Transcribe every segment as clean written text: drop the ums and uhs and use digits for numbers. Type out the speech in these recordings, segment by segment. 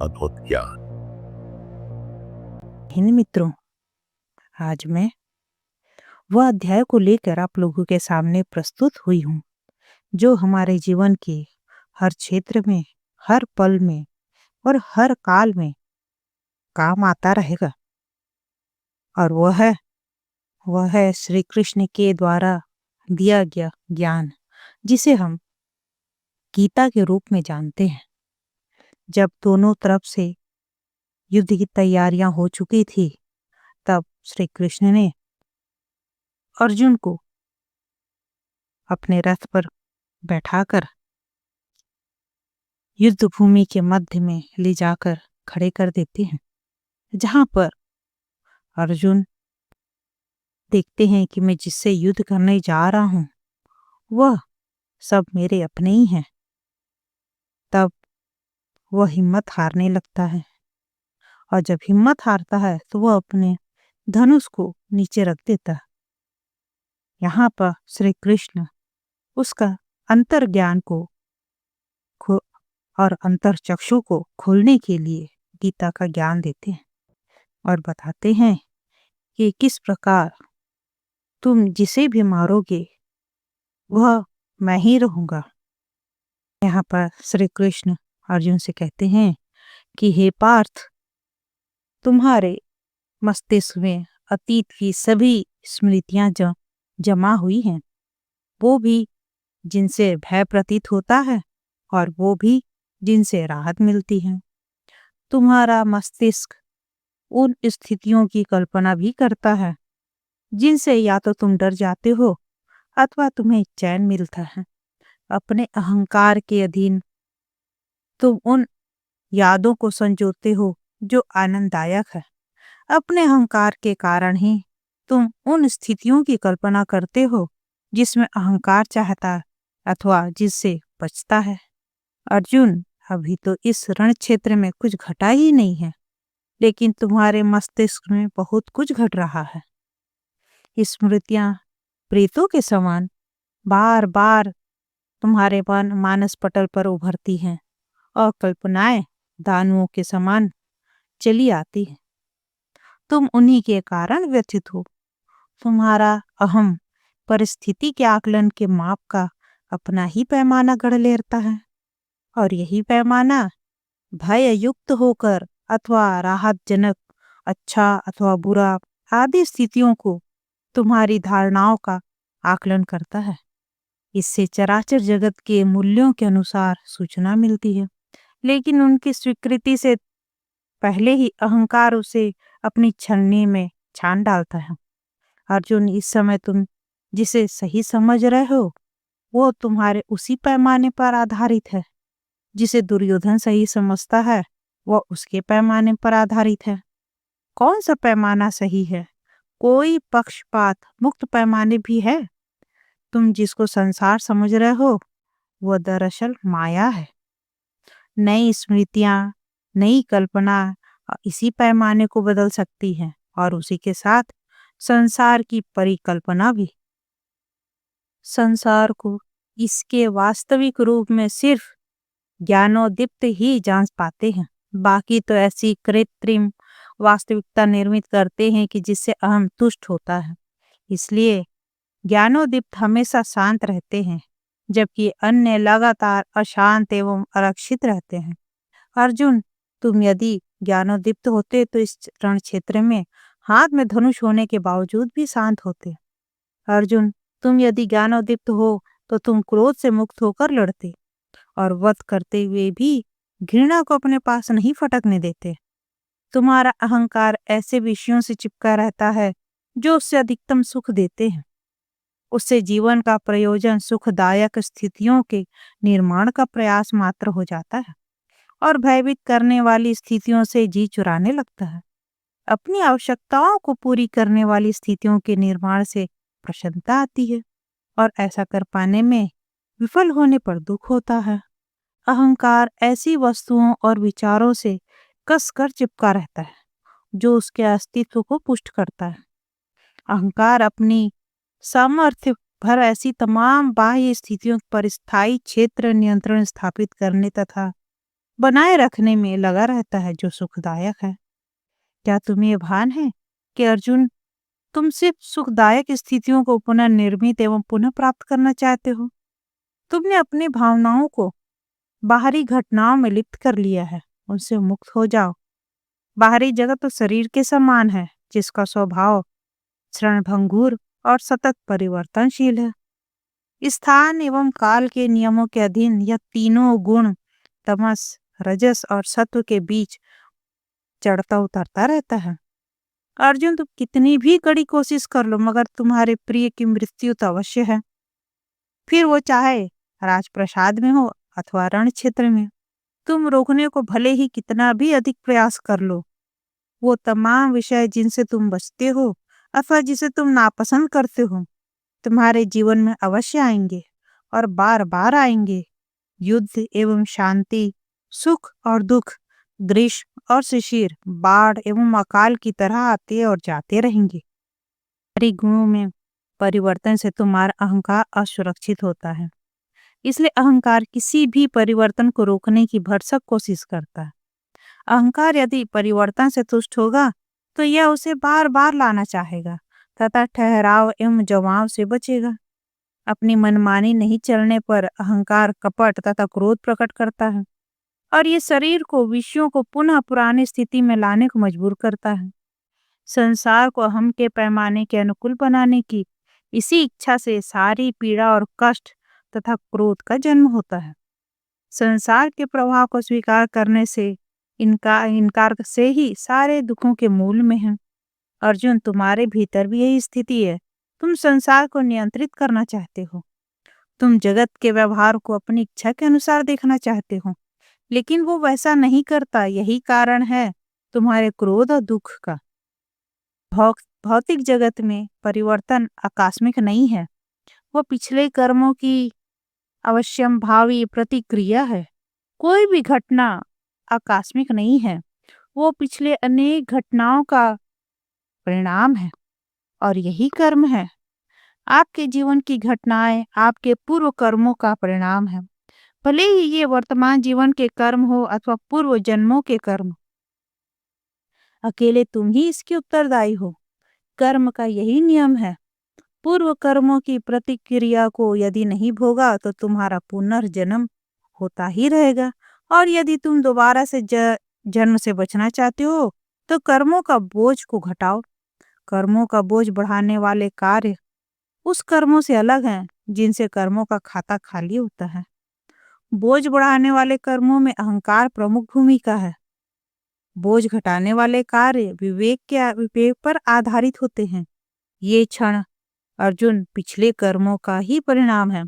अद्भुत ज्ञान। हिंद मित्रों, आज मैं वह अध्याय को लेकर आप लोगों के सामने प्रस्तुत हुई हूँ जो हमारे जीवन के हर क्षेत्र में, हर पल में और हर काल में काम आता रहेगा। और वह है श्री कृष्ण के द्वारा दिया गया ज्ञान, जिसे हम गीता के रूप में जानते हैं। जब दोनों तरफ से युद्ध की तैयारियां हो चुकी थी, तब श्री कृष्ण ने अर्जुन को अपने रथ पर बैठाकर युद्ध भूमि के मध्य में ले जाकर खड़े कर देते हैं, जहां पर अर्जुन देखते हैं कि मैं जिससे युद्ध करने जा रहा हूं वह सब मेरे अपने ही हैं। तब वह हिम्मत हारने लगता है, और जब हिम्मत हारता है तो वह अपने धनुष को नीचे रख देता है। यहाँ पर श्री कृष्ण उसका अंतर ज्ञान को और अंतर चक्षु को खोलने के लिए गीता का ज्ञान देते हैं और बताते हैं कि किस प्रकार तुम जिसे भी मारोगे वह मैं ही रहूंगा। यहाँ पर श्री कृष्ण अर्जुन से कहते हैं कि हे पार्थ, तुम्हारे मस्तिष्क में अतीत की सभी स्मृतियां जमा हुई हैं, वो भी जिनसे भय प्रतीत होता है और वो भी जिनसे राहत मिलती है। तुम्हारा मस्तिष्क उन स्थितियों की कल्पना भी करता है जिनसे या तो तुम डर जाते हो अथवा तुम्हें चैन मिलता है। अपने अहंकार के अधीन तुम उन यादों को संजोते हो जो आनंददायक है। अपने अहंकार के कारण ही तुम उन स्थितियों की कल्पना करते हो जिसमें अहंकार चाहता है अथवा जिससे बचता है। अर्जुन, अभी तो इस रण क्षेत्र में कुछ घटा ही नहीं है, लेकिन तुम्हारे मस्तिष्क में बहुत कुछ घट रहा है। स्मृतियां प्रेतों के समान बार बार तुम्हारे मानस पटल पर उभरती हैं और कल्पनाएं दानुओं के समान चली आती हैं। तुम उन्हीं के कारण व्यथित हो। तुम्हारा अहम परिस्थिति के आकलन के माप का अपना ही पैमाना गढ़ लेता है, और यही पैमाना भय युक्त होकर अथवा राहतजनक, अच्छा अथवा बुरा आदि स्थितियों को तुम्हारी धारणाओं का आकलन करता है। इससे चराचर जगत के मूल्यों के अनुसार सूचना मिलती है, लेकिन उनकी स्वीकृति से पहले ही अहंकार उसे अपनी छलनी में छान डालता है। अर्जुन, इस समय तुम जिसे सही समझ रहे हो वो तुम्हारे उसी पैमाने पर आधारित है। जिसे दुर्योधन सही समझता है वह उसके पैमाने पर आधारित है। कौन सा पैमाना सही है? कोई पक्षपात मुक्त पैमाने भी है? तुम जिसको संसार समझ रहे हो वह दरअसल माया है। नई स्मृतियां, नई कल्पना इसी पैमाने को बदल सकती हैं, और उसी के साथ संसार की परिकल्पना भी। संसार को इसके वास्तविक रूप में सिर्फ ज्ञानोदीप्त ही जान पाते हैं। बाकी तो ऐसी कृत्रिम वास्तविकता निर्मित करते हैं कि जिससे अहम तुष्ट होता है। इसलिए ज्ञानोदीप्त हमेशा शांत रहते हैं, जबकि अन्य लगातार अशांत एवं आरक्षित रहते हैं। अर्जुन, तुम यदि ज्ञानोदीप्त होते तो इस रण क्षेत्र में हाथ में धनुष होने के बावजूद भी शांत होते। अर्जुन, तुम यदि ज्ञानोदीप्त हो तो तुम क्रोध से मुक्त होकर लड़ते और वध करते हुए भी घृणा को अपने पास नहीं फटकने देते। तुम्हारा अहंकार ऐसे विषयों से चिपका रहता है जो उससे अधिकतम सुख देते हैं। उससे जीवन का प्रयोजन सुखदायक स्थितियों के निर्माण का प्रयास मात्र हो जाता है और भयभीत करने वाली स्थितियों से जी चुराने लगता है। अपनी आवश्यकताओं को पूरी करने वाली स्थितियों के निर्माण से प्रसन्नता आती है, और ऐसा कर पाने में विफल होने पर दुख होता है। अहंकार ऐसी वस्तुओं और विचारों से कसकर चिपका रहता है जो उसके अस्तित्व को पुष्ट करता है। अहंकार अपनी सामर्थ्य भर ऐसी तमाम बाह्य स्थितियों पर स्थायी क्षेत्र नियंत्रण स्थापित करने तथा बनाए रखने में लगा रहता है जो सुखदायक है। क्या तुम्हें ये भान है कि अर्जुन, तुम सिर्फ सुखदायक स्थितियों को पुनः निर्मित एवं पुनः प्राप्त करना चाहते हो? तुमने अपनी भावनाओं को बाहरी घटनाओं में लिप्त कर लिया है। उनसे मुक्त हो जाओ। बाहरी जगत तो शरीर के समान है, जिसका स्वभाव क्षणभंगुर और सतत परिवर्तनशील है। स्थान एवं काल के नियमों के अधीन यह तीनों गुण तमस, रजस और सत्व के बीच चढ़ता उतरता रहता है। अर्जुन, तुम कितनी भी कड़ी कोशिश कर लो, मगर तुम्हारे प्रिय की मृत्यु तो अवश्य है। फिर वो चाहे राजप्रसाद में हो अथवा रण क्षेत्र में। तुम रोकने को भले ही कितना भी अधिक प्रयास कर लो, वो तमाम विषय जिनसे तुम बचते हो अथवा जिसे तुम नापसंद करते हो, तुम्हारे जीवन में अवश्य आएंगे और बार बार आएंगे। युद्ध एवं शांति, सुख और दुख, ग्रीष्म और शिशिर, बाढ़ एवं अकाल की तरह आते और जाते रहेंगे। हमारे गुणों में परिवर्तन से तुम्हारा अहंकार असुरक्षित होता है। इसलिए अहंकार किसी भी परिवर्तन को रोकने की भरसक कोशिश करता है। अहंकार यदि परिवर्तन से तुष्ट होगा तो यह उसे बार बार लाना चाहेगा तथा ठहराव एवं जमाव से बचेगा। अपनी मनमानी नहीं चलने पर अहंकार कपट तथा क्रोध प्रकट करता है और ये शरीर को, विषयों को पुनः पुरानी स्थिति में लाने को मजबूर करता है। संसार को अहम के पैमाने के अनुकूल बनाने की इसी इच्छा से सारी पीड़ा और कष्ट तथा क्रोध का जन्म होता है। संसार के प्रवाह को स्वीकार करने से इनकार से ही सारे दुखों के मूल में है। अर्जुन, तुम्हारे भीतर भी यही स्थिति है। तुम संसार को नियंत्रित करना चाहते हो। तुम जगत के व्यवहार को अपनी इच्छा के अनुसार देखना चाहते हो, लेकिन वो वैसा नहीं करता। यही कारण है तुम्हारे क्रोध और दुख का। भौतिक जगत में परिवर्तन आकस्मिक नहीं है, वो पिछले कर्मों की अवश्यम भावी प्रतिक्रिया है। कोई भी घटना आकस्मिक नहीं है, वो पिछले अनेक घटनाओं का परिणाम है और यही कर्म है। आपके जीवन की घटनाएं आपके पूर्व कर्मों का परिणाम है। भले ही ये वर्तमान जीवन के कर्म हो अथवा पूर्व जन्मों के कर्म, अकेले तुम ही इसके उत्तरदायी हो। कर्म का यही नियम है। पूर्व कर्मों की प्रतिक्रिया को यदि नहीं भोगा तो तुम्हारा पुनर्जन्म होता ही रहेगा। और यदि तुम दोबारा से जन्म से बचना चाहते हो तो कर्मों का बोझ को घटाओ। कर्मों का बोझ बढ़ाने वाले कार्य उस कर्मों से अलग हैं जिनसे कर्मों का खाता खाली होता है। बोझ बढ़ाने वाले कर्मों में अहंकार प्रमुख भूमिका है। बोझ घटाने वाले कार्य विवेक पर आधारित होते हैं। ये क्षण अर्जुन पिछले कर्मों का ही परिणाम है।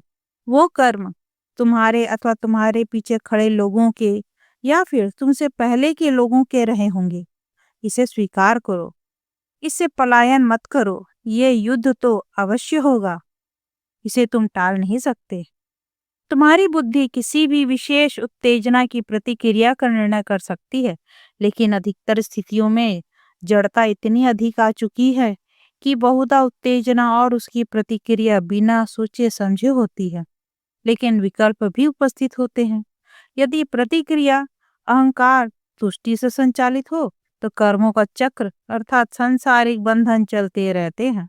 वो कर्म तुम्हारे अथवा तुम्हारे पीछे खड़े लोगों के या फिर तुमसे पहले के लोगों के रहे होंगे। इसे स्वीकार करो, इससे पलायन मत करो। ये युद्ध तो अवश्य होगा, इसे तुम टाल नहीं सकते। तुम्हारी बुद्धि किसी भी विशेष उत्तेजना की प्रतिक्रिया का निर्णय कर सकती है, लेकिन अधिकतर स्थितियों में जड़ता इतनी अधिक आ चुकी है कि बहुधा उत्तेजना और उसकी प्रतिक्रिया बिना सोचे समझे होती है। लेकिन विकल्प भी उपस्थित होते हैं। यदि प्रतिक्रिया अहंकार तुष्टि से संचालित हो तो कर्मों का चक्र अर्थात सांसारिक बंधन चलते रहते हैं।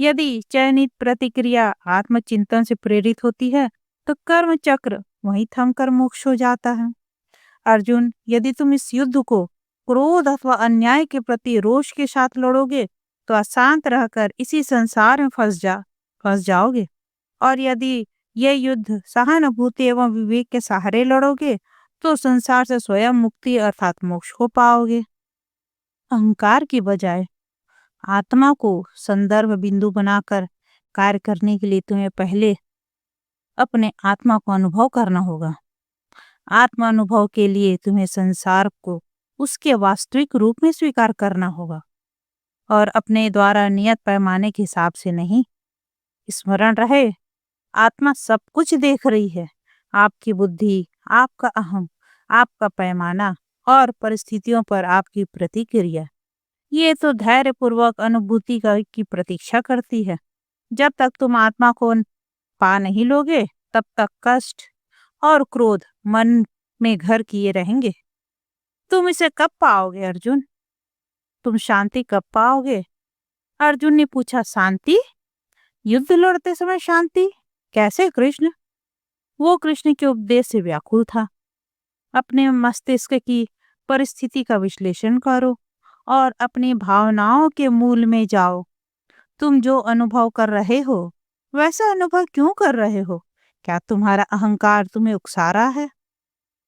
यदि चयनित प्रतिक्रिया आत्मचिंतन से प्रेरित होती है तो कर्म चक्र वहीं थमकर मोक्ष हो जाता है। अर्जुन, यदि तुम इस युद्ध को क्रोध अथवा अन्याय के प्रति रोष के साथ लड़ोगे तो अशांत रहकर इसी संसार में फंस जाओगे। और यदि यह युद्ध सहानुभूति एवं विवेक के सहारे लड़ोगे तो संसार से स्वयं मुक्ति अर्थात मोक्ष को पाओगे। अहंकार की बजाय आत्मा को संदर्भ बिंदु बनाकर कार्य करने के लिए तुम्हें पहले अपने आत्मा को अनुभव करना होगा। आत्मा अनुभव के लिए तुम्हें संसार को उसके वास्तविक रूप में स्वीकार करना होगा और अपने द्वारा नियत पैमाने के हिसाब से नहीं। स्मरण रहे, आत्मा सब कुछ देख रही है। आपकी बुद्धि, आपका अहम, आपका पैमाना और परिस्थितियों पर आपकी प्रतिक्रिया, ये तो धैर्य पूर्वक अनुभूति की प्रतीक्षा करती है। जब तक तुम आत्मा को पा नहीं लोगे तब तक कष्ट और क्रोध मन में घर किए रहेंगे। तुम इसे कब पाओगे अर्जुन? तुम शांति कब पाओगे? अर्जुन ने पूछा, शांति? युद्ध लड़ते समय शांति? कैसे कृष्ण? वो कृष्ण के उपदेश से व्याकुल था। अपने मस्तिष्क की परिस्थिति का विश्लेषण करो और अपनी भावनाओं के मूल में जाओ। तुम जो अनुभव कर रहे हो वैसा अनुभव क्यों कर रहे हो? क्या तुम्हारा अहंकार तुम्हें उकसा रहा है?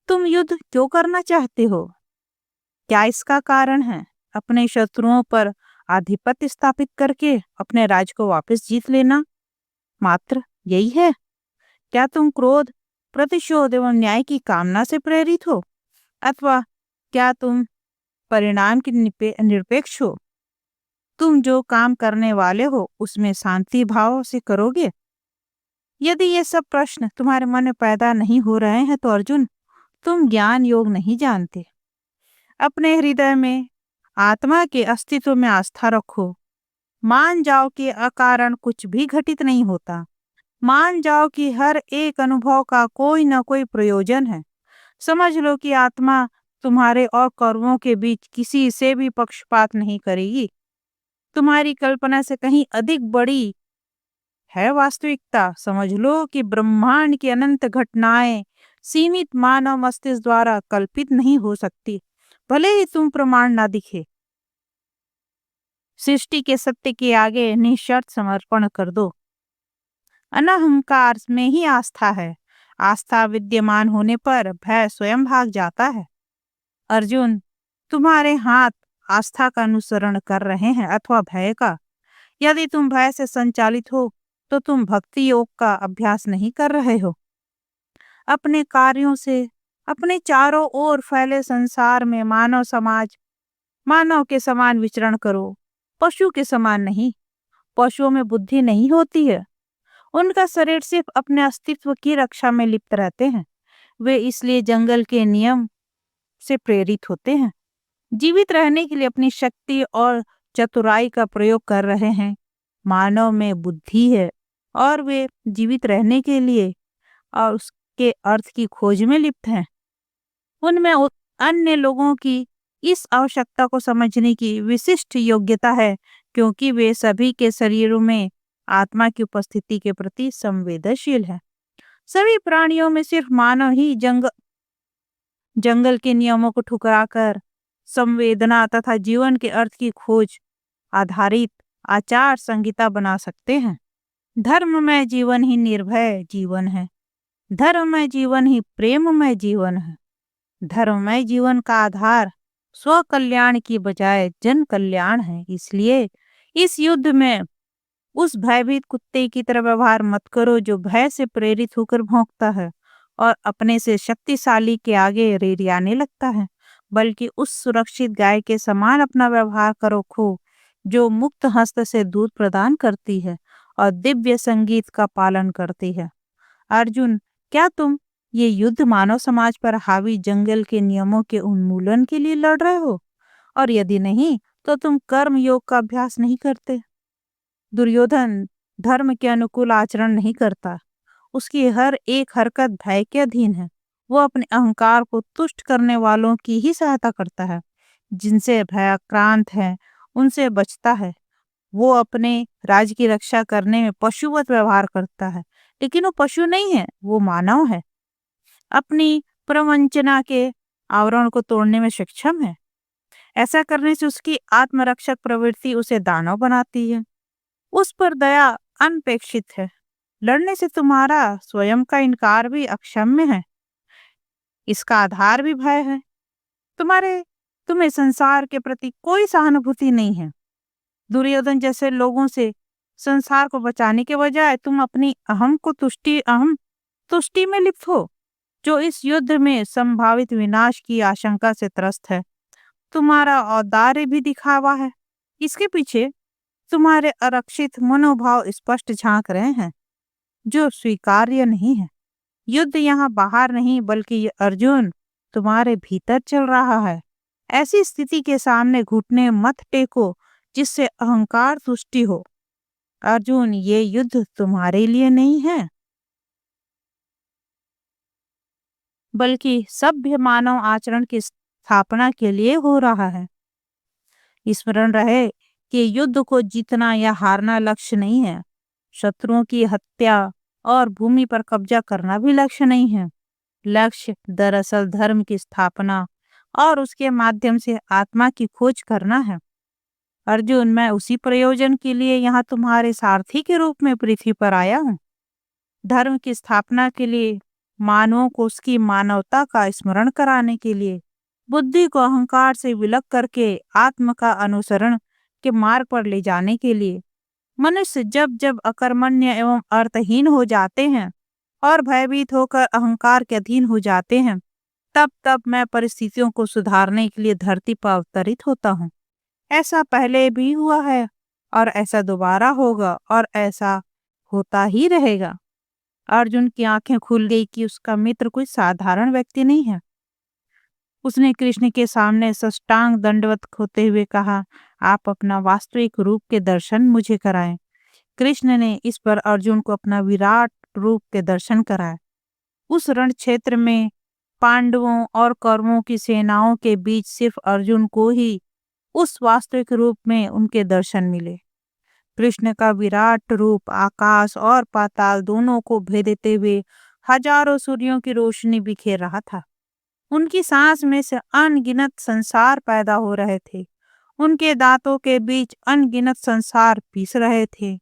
तुम युद्ध क्यों करना चाहते हो? क्या इसका कारण है अपने शत्रुओं पर आधिपत्य स्थापित करके अपने राज्य को वापस जीत लेना? मात्र यही है? क्या तुम क्रोध, प्रतिशोध एवं न्याय की कामना से प्रेरित हो, अथवा क्या तुम परिणाम की निरपेक्ष हो? तुम जो काम करने वाले हो उसमें शांति भाव से करोगे? यदि ये सब प्रश्न तुम्हारे मन में पैदा नहीं हो रहे हैं तो अर्जुन, तुम ज्ञान योग नहीं जानते। अपने हृदय में आत्मा के अस्तित्व में आस्था रखो। मान जाओ कि अकारण कुछ भी घटित नहीं होता। मान जाओ कि हर एक अनुभव का कोई न कोई प्रयोजन है। समझ लो कि आत्मा तुम्हारे और कर्मों के बीच किसी से भी पक्षपात नहीं करेगी। तुम्हारी कल्पना से कहीं अधिक बड़ी है वास्तविकता। समझ लो कि ब्रह्मांड की अनंत घटनाएं सीमित मानव मस्तिष्क द्वारा कल्पित नहीं हो सकती, भले ही तुम प्रमाण ना दिखे। सृष्टि के सत्य के आगे निःशर्त समर्पण कर दो। अनहंकार में ही आस्था है। आस्था विद्यमान होने पर भय स्वयं भाग जाता है। अर्जुन, तुम्हारे हाथ आस्था का अनुसरण कर रहे हैं अथवा भय का? यदि तुम भय से संचालित हो तो तुम भक्ति योग का अभ्यास नहीं कर रहे हो। अपने कार्यों से अपने चारों ओर फैले संसार में मानव के समान विचरण करो, पशु के समान नहीं। पशुओं में बुद्धि नहीं होती है। उनका शरीर सिर्फ अपने अस्तित्व की रक्षा में लिप्त रहते हैं। वे इसलिए जंगल के नियम से प्रेरित होते हैं। जीवित रहने के लिए अपनी शक्ति और चतुराई का प्रयोग कर रहे हैं। मानव में बुद्धि है और वे जीवित रहने के लिए और उसके अर्थ की खोज में लिप्त हैं। उनमें अन्य लोगों की इस आवश्यकता को समझने की विशिष्ट योग्यता है, क्योंकि वे सभी के शरीरों में आत्मा की उपस्थिति के प्रति संवेदनशील है। सभी प्राणियों में सिर्फ मानव ही जंगल के नियमों को ठुकराकर संवेदना तथा जीवन के अर्थ की खोज आधारित आचार संहिता बना सकते हैं। धर्ममय जीवन ही निर्भय जीवन है। धर्ममय जीवन ही प्रेममय जीवन है। धर्ममय जीवन का आधार स्व कल्याण की बजाय जन कल्याण है। इसलिए इस युद्ध में उस भयभीत कुत्ते की तरह व्यवहार मत करो जो भय से प्रेरित होकर भौंकता है और अपने से शक्तिशाली के आगे रेरियाने लगता है, बल्कि उस सुरक्षित गाय के समान अपना व्यवहार करो खो जो मुक्त हस्त से दूध प्रदान करती है और दिव्य संगीत का पालन करती है। अर्जुन, क्या तुम ये युद्ध मानव समाज पर हावी जंगल के नियमों के उन्मूलन के लिए लड़ रहे हो? और यदि नहीं तो तुम कर्म योग का अभ्यास नहीं करते। दुर्योधन धर्म के अनुकूल आचरण नहीं करता। उसकी हर एक हरकत भय के अधीन है। वो अपने अहंकार को तुष्ट करने वालों की ही सहायता करता है। जिनसे भयाक्रांत है उनसे बचता है। वो अपने राज्य की रक्षा करने में पशुवत व्यवहार करता है, लेकिन वो पशु नहीं है, वो मानव है। अपनी प्रवंचना के आवरण को तोड़ने में सक्षम है। ऐसा करने से उसकी आत्मरक्षक प्रवृत्ति उसे दानव बनाती है। उस पर दया अनपेक्षित है। लड़ने से तुम्हारा स्वयं का इनकार भी अक्षम्य है। इसका आधार भी भय है। तुम्हें संसार के प्रति कोई सहानुभूति नहीं है। दुर्योधन जैसे लोगों से संसार को बचाने के बजाय तुम अपनी अहम तुष्टि में लिप्त हो, जो इस युद्ध में संभावित विनाश की आशंका से त्रस्त है। तुम्हारा औदार्य भी दिखावा है। इसके पीछे तुम्हारे आरक्षित मनोभाव स्पष्ट झांक रहे हैं, जो स्वीकार्य नहीं है। युद्ध यहाँ बाहर नहीं बल्कि ये अर्जुन तुम्हारे भीतर चल रहा है। ऐसी स्थिति के सामने घुटने मत टेको जिससे अहंकार तुष्टि हो। अर्जुन, ये युद्ध तुम्हारे लिए नहीं है। बल्कि सभ्य मानव आचरण की स्थापना के लिए हो रहा है। स्मरण रहे कि युद्ध को जीतना या हारना लक्ष्य नहीं है। शत्रुओं की हत्या और भूमि पर कब्जा करना भी लक्ष्य नहीं है। लक्ष्य दरअसल धर्म की स्थापना और उसके माध्यम से आत्मा की खोज करना है। अर्जुन, मैं उसी प्रयोजन के लिए यहाँ तुम्हारे सारथी के रूप में पृथ्वी पर आया हूँ। धर्म की स्थापना के लिए, मानवों को उसकी मानवता का स्मरण कराने के लिए, बुद्धि को अहंकार से विलग करके आत्म का अनुसरण के मार्ग पर ले जाने के लिए। मनुष्य जब जब अकर्मण्य एवं अर्थहीन हो जाते हैं और भयभीत होकर अहंकार के अधीन हो जाते हैं, तब तब मैं परिस्थितियों को सुधारने के लिए धरती पर अवतरित होता हूँ। ऐसा पहले भी हुआ है और ऐसा दोबारा होगा और ऐसा होता ही रहेगा। अर्जुन की आंखें खुल गई कि उसका मित्र कोई साधारण व्यक्ति नहीं है। उसने कृष्ण के सामने साष्टांग दंडवत होते हुए कहा, आप अपना वास्तविक रूप के दर्शन मुझे कराएं। कृष्ण ने इस पर अर्जुन को अपना विराट रूप के दर्शन कराए। उस रण क्षेत्र में पांडवों और कौरवों की सेनाओं के बीच सिर्फ अर्जुन को ही उस वास्तविक रूप में उनके दर्शन मिले। कृष्ण का विराट रूप आकाश और पाताल दोनों को भेदते हुए हजारों सूर्यों की रोशनी बिखेर रहा था। उनकी सांस में से अनगिनत संसार पैदा हो रहे थे। उनके दांतों के बीच अनगिनत संसार पीस रहे थे।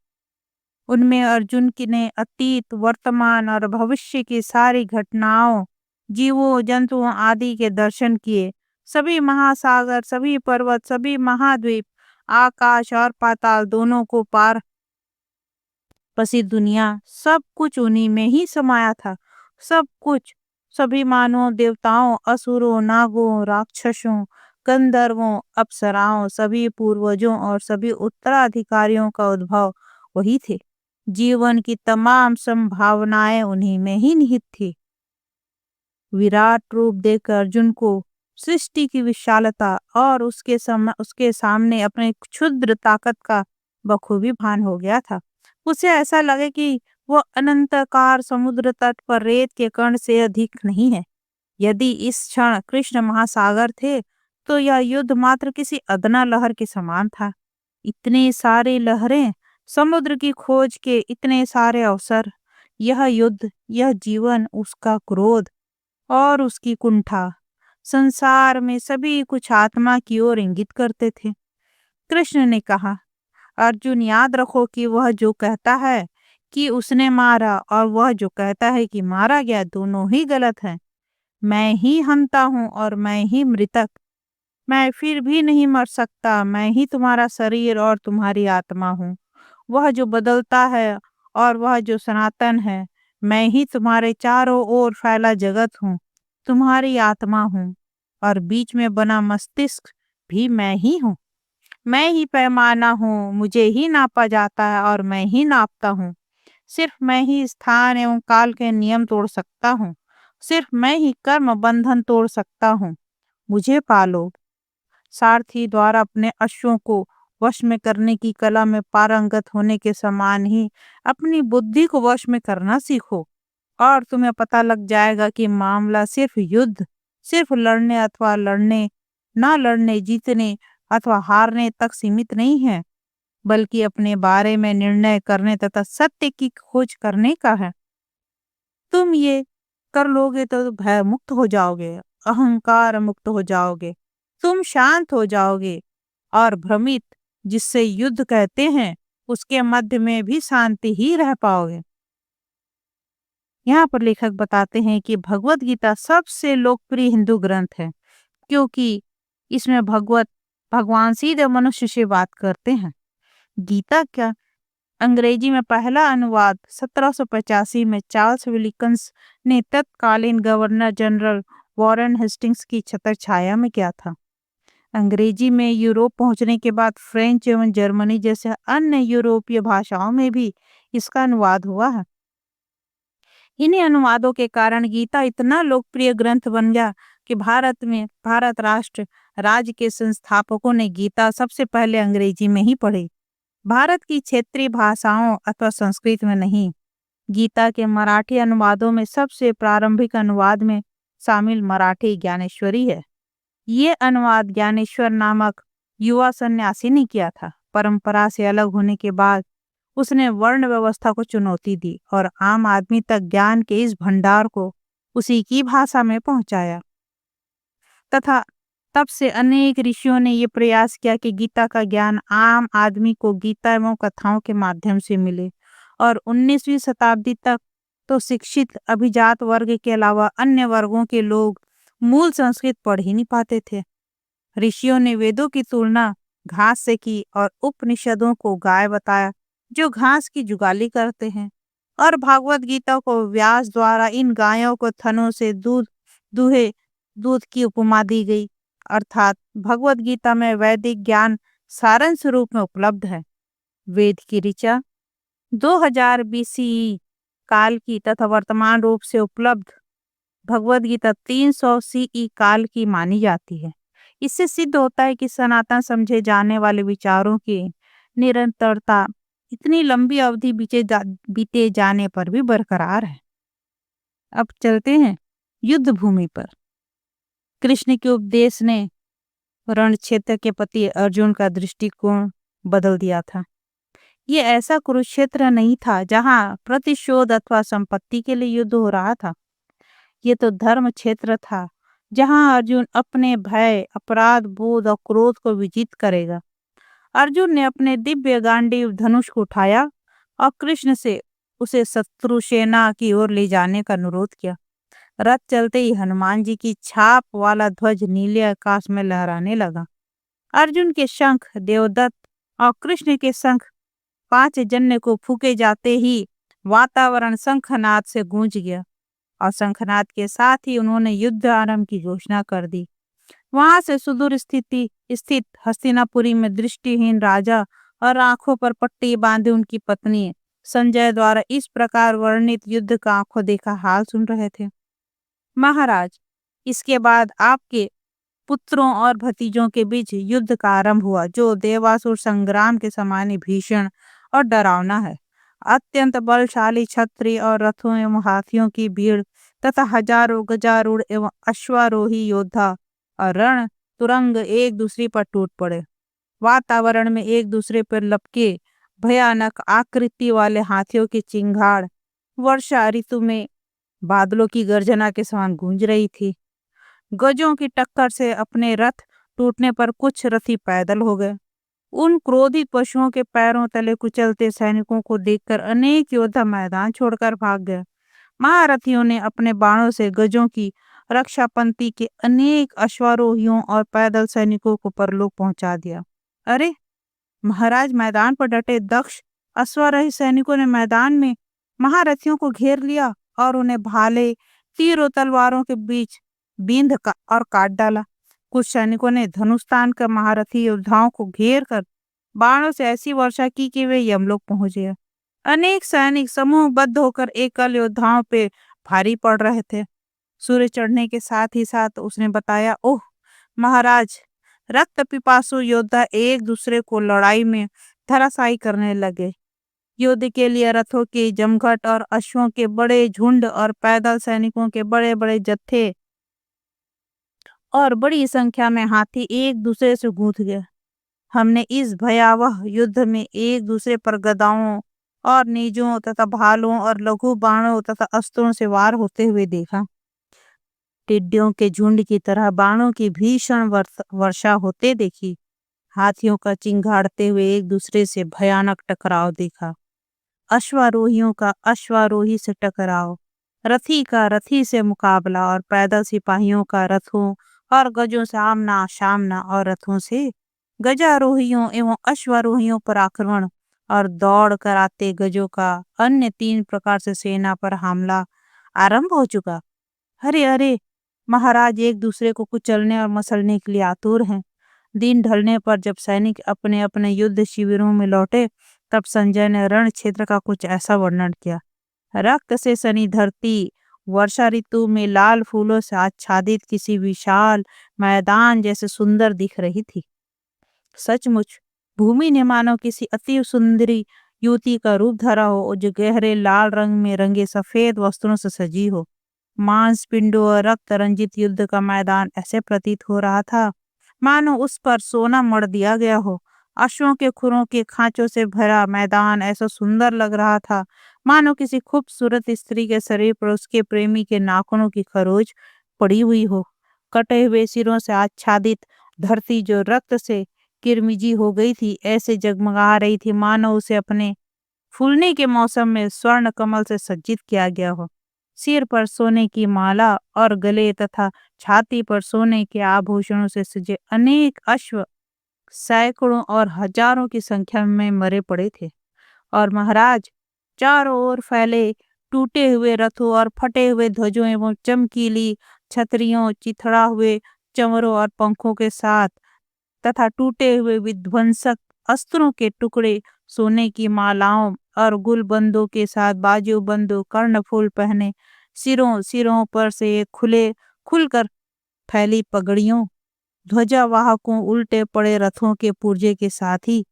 उनमें अर्जुन की ने अतीत, वर्तमान और भविष्य की सारी घटनाओं, जीवों, जंतुओं आदि के दर्शन किए। सभी महासागर, सभी पर्वत, सभी महाद्वीप, आकाश और पाताल दोनों को पार पसी दुनिया, सब कुछ उन्हीं में ही समाया था। सब कुछ, सभी मानवों, देवताओं, असुरों, नागों, राक्षसों, गंधर्वों, अप्सराओं, सभी पूर्वजों और सभी उत्तराधिकारियों का उद्भव वही थे। जीवन की तमाम संभावनाएं उन्हीं में ही निहित थी। विराट रूप देख अर्जुन को सृष्टि की विशालता और उसके सामने अपने क्षुद्र ताकत का बखूबी भान हो गया था। उसे ऐसा लगे कि वह अनंतकार समुद्र तट पर रेत के कण से अधिक नहीं है। यदि इस क्षण कृष्ण महासागर थे, तो यह युद्ध मात्र किसी अदना लहर के समान था। इतनी सारी लहरें, समुद्र की खोज के इतने सारे अवसर, यह युद्ध, यह जीवन, उसका क्रोध और उसकी कुंठा, संसार में सभी कुछ आत्मा की ओर इंगित करते थे। कृष्ण ने कहा, अर्जुन, याद रखो कि वह जो कहता है कि उसने मारा और वह जो कहता है कि मारा गया, दोनों ही गलत हैं। मैं ही हंता हूँ और मैं ही मृतक। मैं फिर भी नहीं मर सकता। मैं ही तुम्हारा शरीर और तुम्हारी आत्मा हूँ। वह जो बदलता है और वह जो सनातन है। मैं ही तुम्हारे चारों ओर फैला जगत हूँ, तुम्हारी आत्मा हूँ, और बीच में बना मस्तिष्क भी मैं ही हूँ। मैं ही पैमाना हूँ, मुझे ही नापा जाता है और मैं ही नापता हूँ। सिर्फ मैं ही स्थान एवं काल के नियम तोड़ सकता हूँ। सिर्फ मैं ही कर्म बंधन तोड़ सकता हूँ। मुझे पालो। सारथी द्वारा अपने अश्वों को वश में करने की कला में पारंगत होने के समान ही अपनी बुद्धि को वश में करना सीखो, और तुम्हें पता लग जाएगा कि मामला सिर्फ युद्ध, सिर्फ लड़ने अथवा लड़ने ना लड़ने, जीतने अथवा हारने तक सीमित नहीं है, बल्कि अपने बारे में निर्णय करने तथा सत्य की खोज करने का है। तुम ये कर लोगे तो भय मुक्त हो जाओगे, अहंकार मुक्त हो जाओगे, तुम शांत हो जाओगे और भ्रमित, जिससे युद्ध कहते हैं, उसके मध्य में भी शांति ही रह पाओगे। यहाँ पर लेखक बताते हैं कि भगवत गीता सबसे लोकप्रिय हिंदू ग्रंथ है, क्योंकि इसमें भगवान सीधे मनुष्य से बात करते हैं। गीता का अंग्रेजी में पहला अनुवाद 1785 में चार्ल्स विलिकन्स ने तत्कालीन गवर्नर जनरल वॉरेन हेस्टिंग्स की छत्रछाया में किया था। अंग्रेजी में यूरोप पहुंचने के बाद फ्रेंच एवं जर्मनी जैसे अन्य यूरोपीय भाषाओं में भी इसका अनुवाद हुआ है। इन्हीं अनुवादों के कारण गीता इतना लोकप्रिय ग्रंथ बन गया कि भारत राष्ट्र राज्य के संस्थापकों ने गीता सबसे पहले अंग्रेजी में ही पढ़ी, भारत की क्षेत्रीय भाषाओं अथवा संस्कृत में नहीं। गीता के मराठी अनुवादों में सबसे प्रारंभिक अनुवाद में शामिल मराठी ज्ञानेश्वरी है। ये अनुवाद ज्ञानेश्वर नामक युवा सन्यासी ने किया था। परंपरा से अलग होने के बाद उसने वर्ण व्यवस्था को चुनौती दी और आम आदमी तक ज्ञान के इस भंडार को उसी की भाषा में पहुंचाया। तथा तब से अनेक ऋषियों ने ये प्रयास किया कि गीता का ज्ञान आम आदमी को गीता एवं कथाओं के माध्यम से मिले। और 19वीं शताब्दी तक तो शिक्षित अभिजात वर्ग के अलावा अन्य वर्गों के लोग मूल संस्कृत पढ़ ही नहीं पाते थे। ऋषियों ने वेदों की तुलना घास से की और उपनिषदों को गाय बताया जो घास की जुगाली करते हैं, और भागवत गीता को व्यास द्वारा इन गायों को थनों से दूहे दूध की उपमा दी गई। अर्थात भगवत गीता में वैदिक ज्ञान सारांश रूप में उपलब्ध है। वेद की ऋचा 2000 बीसीई काल की तथा वर्तमान रूप से उपलब्ध भगवत गीता 300 सीई काल की मानी जाती है। इससे सिद्ध होता है कि सनातन समझे जाने वाले विचारों की निरंतरता इतनी लंबी अवधि बीते जाने पर भी बरकरार है। अब चलते हैं युद्ध भूमि पर। कृष्ण के उपदेश ने रण क्षेत्र के प्रति अर्जुन का दृष्टिकोण बदल दिया था। ये ऐसा कुरुक्षेत्र नहीं था जहां प्रतिशोध अथवा संपत्ति के लिए युद्ध हो रहा था। ये तो धर्म क्षेत्र था जहां अर्जुन अपने भय, अपराध बोध और क्रोध को विजित करेगा। अर्जुन ने अपने दिव्य गांडीव धनुष को उठाया और कृष्ण से उसे शत्रु सेना की ओर ले जाने का अनुरोध किया। रथ चलते ही हनुमान जी की छाप वाला ध्वज नीले आकाश में लहराने लगा। अर्जुन के शंख देवदत्त और कृष्ण के शंख 5 जन्य को फूके जाते ही वातावरण शंखनाद से गूंज गया और शंखनाद के साथ ही उन्होंने युद्ध आरंभ की घोषणा कर दी। वहां से सुदूर स्थित हस्तिनापुरी में दृष्टिहीन राजा और आंखों पर पट्टी बांधे उनकी पत्नी संजय द्वारा इस प्रकार वर्णित युद्ध का आंखों देखा हाल सुन रहे थे। महाराज, इसके बाद आपके पुत्रों और भतीजों के बीच युद्ध का आरंभ हुआ जो देवासुर संग्राम के समान ही भीषण और डरावना है। अत्यंत बलशाली क्षत्रिय और रथों एवं हाथियों की भीड़ तथा हजारों गजारूढ़ एवं अश्वारोही योद्धा और रण तुरंग एक दूसरे पर टूट पड़े। वातावरण में एक दूसरे पर लपके भयानक आकृति वाले हाथियों की चिंगाड़ वर्षा ऋतु में बादलों की गर्जना के समान गूंज रही थी। गजों की टक्कर से अपने रथ टूटने पर कुछ रथी पैदल हो गए। उन क्रोधित पशुओं के पैरों तले कुचलते सैनिकों को देखकर अनेक योद्धा मैदान छोड़कर भाग गए। महारथियों ने अपने बाणों से गजों की रक्षा पंक्ति के अनेक अश्वारोहियों और पैदल सैनिकों को परलोक पहुंचा दिया। अरे महाराज, मैदान पर डटे दक्ष अश्वारोही सैनिकों ने मैदान में महारथियों को घेर लिया और उन्हें भाले, तीर और तलवारों के बीच और काट डाला। कुछ सैनिकों ने धनुष तान कर महारथी योद्धाओं को घेर कर बाणों से ऐसी वर्षा की कि वे यमलोक पहुंच गए। अनेक सैनिक समूहबद्ध होकर एकल योद्धाओं पे भारी पड़ रहे थे। सूर्य चढ़ने के साथ ही साथ उसने बताया, ओह महाराज, रक्त पिपासु योद्धा एक दूसरे को लड़ाई में धराशायी करने लगे। युद्ध के लिए रथों की जमघट और अश्वों के बड़े झुंड और पैदल सैनिकों के बड़े बड़े जत्थे और बड़ी संख्या में हाथी एक दूसरे से गूंथ गए। हमने इस भयावह युद्ध में एक दूसरे पर गदाओं और नेजों तथा भालों और लघु बाणों तथा अस्त्रों से वार होते हुए देखा। टिड्डियों के झुंड की तरह बाणों की भीषण वर्षा होते देखी। हाथियों का चिंगाड़ते हुए एक दूसरे से भयानक टकराव देखा। अश्वारोहियों का अश्वारोही से टकराव, रथी का रथी से मुकाबला और पैदल सिपाहियों का रथों और गजों से आमना सामना और रथों से गजारोहियों एवं अश्वारोहियों पर आक्रमण और दौड़ कर आते गजों का अन्य 3 प्रकार से सेना पर हमला आरंभ हो चुका। अरे अरे महाराज, एक दूसरे को कुचलने और मसलने के लिए आतुर हैं। दिन ढलने पर जब सैनिक अपने अपने युद्ध शिविरों में लौटे तब संजय ने रण क्षेत्र का कुछ ऐसा वर्णन किया। रक्त से सनी धरती वर्षा ऋतु में लाल फूलों से आच्छादित किसी विशाल मैदान जैसे सुंदर दिख रही थी। सचमुच भूमि ने मानो किसी अति सुंदरी युवती का रूप धरा हो जो गहरे लाल रंग में रंगे सफेद वस्त्रों से सजी हो। मांस पिंडों और रक्त रंजित युद्ध का मैदान ऐसे प्रतीत हो रहा था मानो उस पर सोना मढ़ दिया गया हो। अश्वों के खुरों के खांचों से भरा मैदान ऐसा सुंदर लग रहा था मानो किसी खूबसूरत स्त्री के शरीर पर उसके प्रेमी के नाखूनों की खरोच पड़ी हुई हो। कटे हुए सिरों से आच्छादित धरती जो रक्त से किरमिजी हो गई थी ऐसे जगमगा रही थी मानो उसे अपने फूलने के मौसम में स्वर्ण कमल से सज्जित किया गया हो। सिर पर सोने की माला और गले तथा छाती पर सोने के आभूषणों से सजे अनेक अश्व सैकड़ों और हजारों की संख्या में मरे पड़े थे। और महाराज चारों ओर फैले टूटे हुए रथों और फटे हुए ध्वजों एवं चमकीली छतरियों चिथड़ा हुए चंवरों और पंखों के साथ तथा टूटे हुए विध्वंसक अस्त्रों के टुकड़े सोने की मालाओं और गुलबंदों के साथ बाजूबंदों कर्णफूल पहने सिरों सिरों पर से खुलकर फैली पगड़ियों ध्वजावाहकों उल्टे पड़े रथों के पुर्जे के साथ ही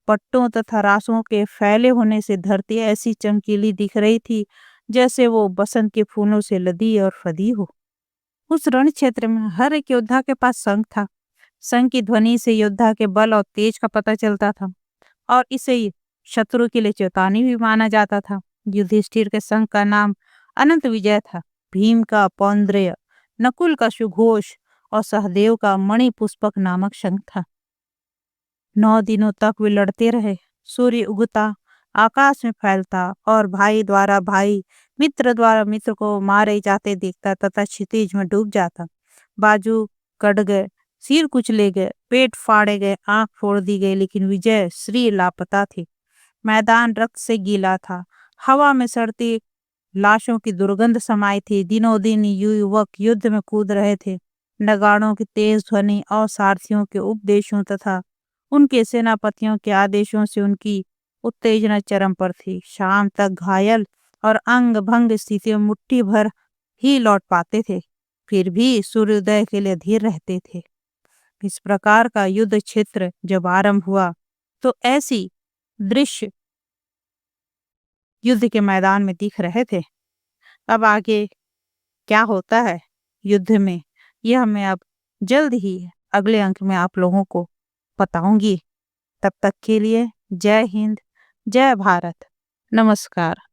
पट्टों तथा रासों के फैले होने से धरती ऐसी चमकीली दिख रही थी जैसे वो बसंत के फूलों से लदी और फदी हो। उस रण क्षेत्र में हर एक योद्धा के पास शंख था। शंख की ध्वनि से योद्धा के बल और तेज का पता चलता था और इसे शत्रु के लिए चेतावनी भी माना जाता था। युधिष्ठिर के शंख का नाम अनंत विजय था, भीम का पौंद्रेय, नकुल का सुघोष और सहदेव का मणि पुष्पक नामक शंख था। 9 दिनों तक वे लड़ते रहे। सूर्य उगता आकाश में फैलता और भाई द्वारा भाई मित्र द्वारा मित्र को मारे जाते देखता तथा क्षितिज में डूब जाता। बाजू कट गए, सिर कुचले गए, पेट फाड़े गए, आंख फोड़ दी गई, लेकिन विजय श्री लापता थी। मैदान रक्त से गीला था, हवा में सड़ती लाशों की दुर्गंध समाई थी। दिनों दिन युवक युद्ध में कूद रहे थे। नगाड़ों की तेज ध्वनि और सारथियों के उपदेशों तथा उनके सेनापतियों के आदेशों से उनकी उत्तेजना चरम पर थी। शाम तक घायल और अंग भंग स्थिति में मुट्ठी भर ही लौट पाते थे, फिर भी सूर्योदय के लिए धीर रहते थे। इस प्रकार का युद्ध क्षेत्र जब आरंभ हुआ तो ऐसी दृश्य युद्ध के मैदान में दिख रहे थे। अब आगे क्या होता है युद्ध में, यह मैं अब जल्द ही अगले अंक में आप लोगों को बताऊंगी। तब तक के लिए जय हिंद, जय भारत, नमस्कार।